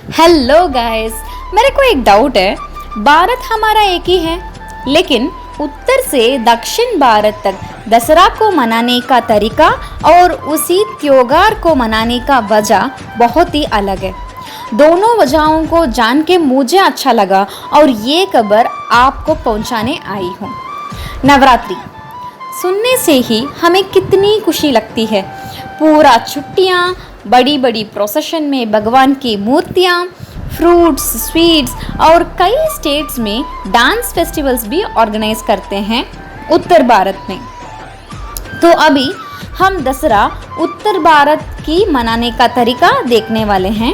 Hello guys, मेरे को एक डाउट है। भारत हमारा एक ही है, लेकिन उत्तर से दक्षिण भारत तक दसरा को मनाने का तरीका और उसी त्योहार को मनाने का वजह बहुत ही अलग है। दोनों वजहों को जान के मुझे अच्छा लगा और ये खबर आपको पहुंचाने आई हूँ। नवरात्रि सुनने से ही हमें कितनी खुशी लगती है। पूरा छुट्टियाँ, बड़ी बड़ी प्रोसेशन में भगवान की मूर्तियाँ, फ्रूट्स, स्वीट्स और कई स्टेट्स में डांस फेस्टिवल्स भी ऑर्गेनाइज करते हैं उत्तर भारत में। तो अभी हम दसरा उत्तर भारत की मनाने का तरीका देखने वाले हैं।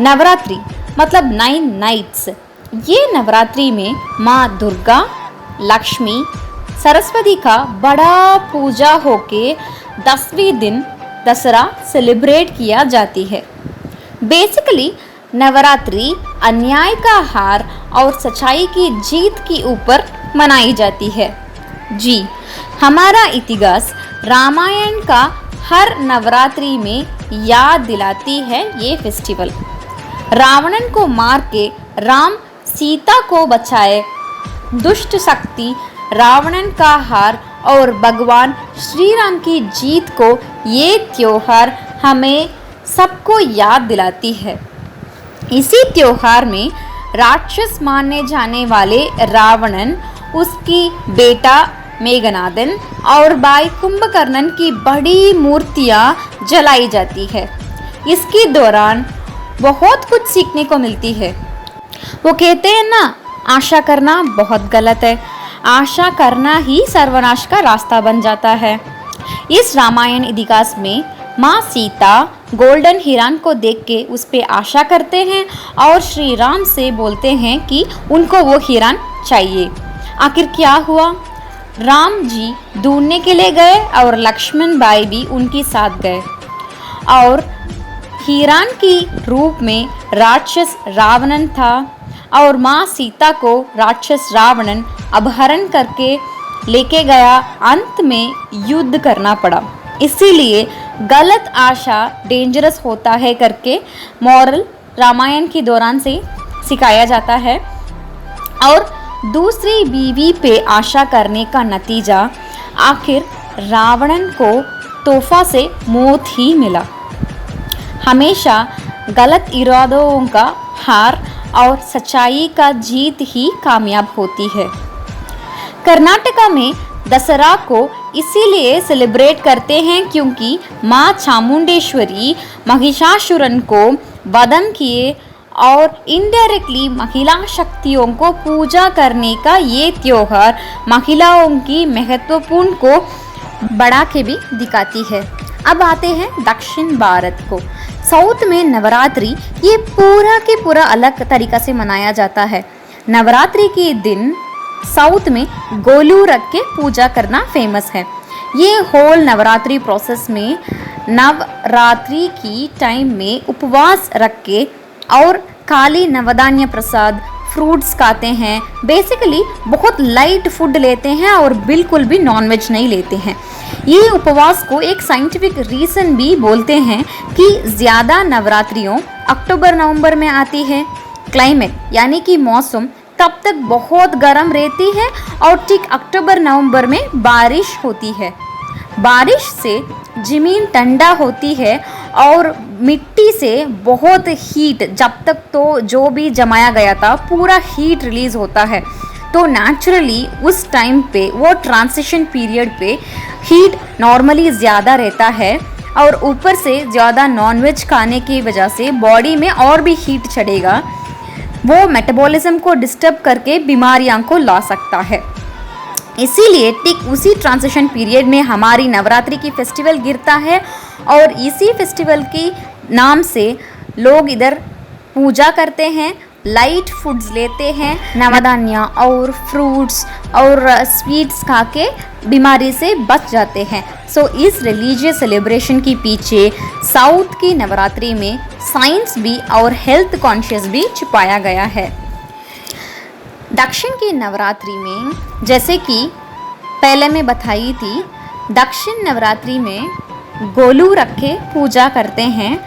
नवरात्रि मतलब 9 नाइट्स। ये नवरात्रि में माँ दुर्गा, लक्ष्मी, सरस्वती का बड़ा पूजा होके 10वें दिन दसरा सेलिब्रेट किया जाती है। बेसिकली नवरात्रि अन्याय का हार और सच्चाई की जीत के ऊपर मनाई जाती है। जी, हमारा इतिहास रामायण का हर नवरात्रि में याद दिलाती है ये फेस्टिवल। रावणन को मार के राम सीता को बचाए। दुष्ट शक्ति रावणन का हार और भगवान श्री राम की जीत को ये त्योहार हमें सबको याद दिलाती है। इसी त्योहार में राक्षस माने जाने वाले रावणन, उसकी बेटा मेघनादन और भाई कुंभकर्णन की बड़ी मूर्तियाँ जलाई जाती है। इसके दौरान बहुत कुछ सीखने को मिलती है। वो कहते हैं ना, आशा करना बहुत गलत है, आशा करना ही सर्वनाश का रास्ता बन जाता है। इस रामायण इतिहास में माँ सीता गोल्डन हिरन को देख के उस पर आशा करते हैं और श्री राम से बोलते हैं कि उनको वो हिरन चाहिए। आखिर क्या हुआ? राम जी ढूंढने के लिए गए और लक्ष्मण भाई भी उनके साथ गए और हिरन की रूप में राक्षस रावणन था और माँ सीता को राक्षस रावणन अपहरण करके लेके गया। अंत में युद्ध करना पड़ा। इसीलिए गलत आशा डेंजरस होता है करके मॉरल रामायण के दौरान से सिखाया जाता है। और दूसरी बीवी पे आशा करने का नतीजा आखिर रावणन को तोहफा से मौत ही मिला। हमेशा गलत इरादों का हार और सच्चाई का जीत ही कामयाब होती है। कर्नाटका में दसरा को इसीलिए सेलिब्रेट करते हैं क्योंकि माँ चामुंडेश्वरी महिषासुरन को वधन किए और इनडायरेक्टली महिला शक्तियों को पूजा करने का ये त्योहार महिलाओं की महत्वपूर्ण को बढ़ा के भी दिखाती है। अब आते हैं दक्षिण भारत को। साउथ में नवरात्रि ये पूरा के पूरा अलग तरीका से मनाया जाता है। नवरात्रि के दिन साउथ में गोलू रख के पूजा करना फेमस है। ये होल नवरात्रि प्रोसेस में नवरात्रि की टाइम में उपवास रख के और खाली नवधान्य प्रसाद, फ्रूट्स खाते हैं। बेसिकली बहुत लाइट फूड लेते हैं और बिल्कुल भी नॉनवेज नहीं लेते हैं। ये उपवास को एक साइंटिफिक रीज़न भी बोलते हैं कि ज़्यादा नवरात्रियों अक्टूबर नवंबर में आती है। क्लाइमेट यानी कि मौसम तब तक बहुत गर्म रहती है और ठीक अक्टूबर नवंबर में बारिश होती है। बारिश से ज़मीन ठंडा होती है और मिट्टी से बहुत हीट, जब तक तो जो भी जमाया गया था पूरा हीट रिलीज़ होता है। तो नेचुरली उस टाइम पे वो ट्रांजिशन पीरियड पे हीट नॉर्मली ज़्यादा रहता है और ऊपर से ज़्यादा नॉनवेज खाने की वजह से बॉडी में और भी हीट चढ़ेगा। वो मेटाबॉलिज्म को डिस्टर्ब करके बीमारियां को ला सकता है। इसीलिए ठीक उसी ट्रांजिशन पीरियड में हमारी नवरात्रि की फेस्टिवल गिरता है और इसी फेस्टिवल की नाम से लोग इधर पूजा करते हैं, लाइट फूड्स लेते हैं, नवधान्य और फ्रूट्स और स्वीट्स खा के बीमारी से बच जाते हैं। सो इस रिलीजियस सेलिब्रेशन के पीछे साउथ की नवरात्रि में साइंस भी और हेल्थ कॉन्शियस भी छुपाया गया है। दक्षिण की नवरात्रि में, जैसे कि पहले मैं बताई थी, दक्षिण नवरात्रि में गोलू रख के पूजा करते हैं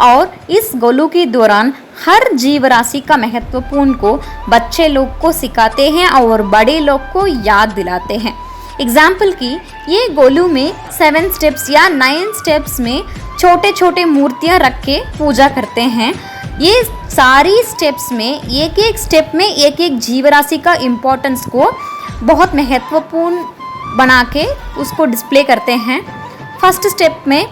और इस गोलू के दौरान हर जीव राशि का महत्वपूर्ण को बच्चे लोग को सिखाते हैं और बड़े लोग को याद दिलाते हैं। एग्जाम्पल की ये गोलू में 7 स्टेप्स या 9 स्टेप्स में छोटे छोटे मूर्तियाँ रख के पूजा करते हैं। ये सारी स्टेप्स में एक एक स्टेप में एक एक जीव राशि का इम्पोर्टेंस को बहुत महत्वपूर्ण बना के उसको डिस्प्ले करते हैं। फर्स्ट स्टेप में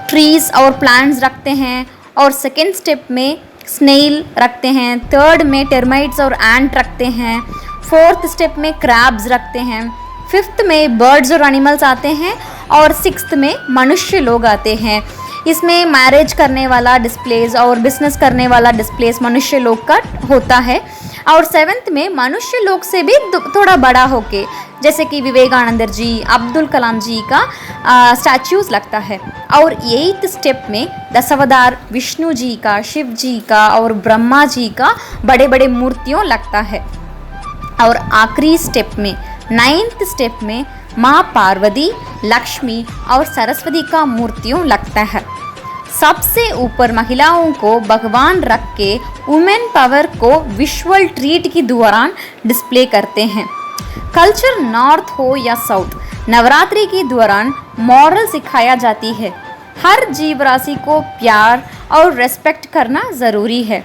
ट्रीज और प्लांट्स रखते हैं और सेकेंड स्टेप में स्नेल रखते हैं, थर्ड में टर्माइट्स और एंट रखते हैं, फोर्थ स्टेप में क्रैब्स रखते हैं, फिफ्थ में बर्ड्स और एनिमल्स आते हैं और सिक्स्थ में मनुष्य लोग आते हैं। इसमें मैरिज करने वाला डिस्प्लेस और बिजनेस करने वाला डिस्प्लेस मनुष्य लोग का होता है। और सेवेंथ में मनुष्य लोग से भी थोड़ा बड़ा होके जैसे कि विवेकानंद जी, अब्दुल कलाम जी का स्टैच्यूज लगता है। और एट्थ स्टेप में दशावतार विष्णु जी का, शिव जी का और ब्रह्मा जी का बड़े बड़े मूर्तियों लगता है। और आखिरी स्टेप में 9th स्टेप में माँ पार्वती, लक्ष्मी और सरस्वती का मूर्तियों लगता है। सबसे ऊपर महिलाओं को भगवान रख के वुमेन पावर को विजुअल ट्रीट के दौरान डिस्प्ले करते हैं। कल्चर नॉर्थ हो या साउथ, नवरात्रि के दौरान मॉरल सिखाया जाती है। हर जीव राशि को प्यार और रेस्पेक्ट करना ज़रूरी है।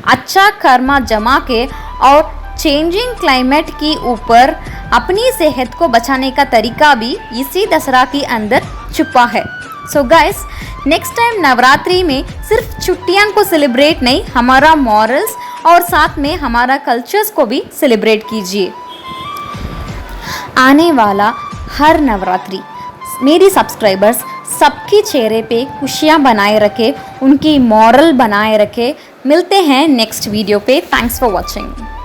अच्छा कर्मा जमा के और चेंजिंग क्लाइमेट के ऊपर अपनी सेहत को बचाने का तरीका भी इसी दसरा के अंदर छुपा है। So guys, next time Navratri में सिर्फ छुट्टियां को सेलिब्रेट नहीं, हमारा मॉरल्स और साथ में हमारा कल्चर्स को भी सेलिब्रेट कीजिए। आने वाला हर नवरात्रि मेरी सब्सक्राइबर्स सबके चेहरे पे खुशियाँ बनाए रखे, उनकी मॉरल बनाए रखे। मिलते हैं नेक्स्ट वीडियो पे। Thanks for watching.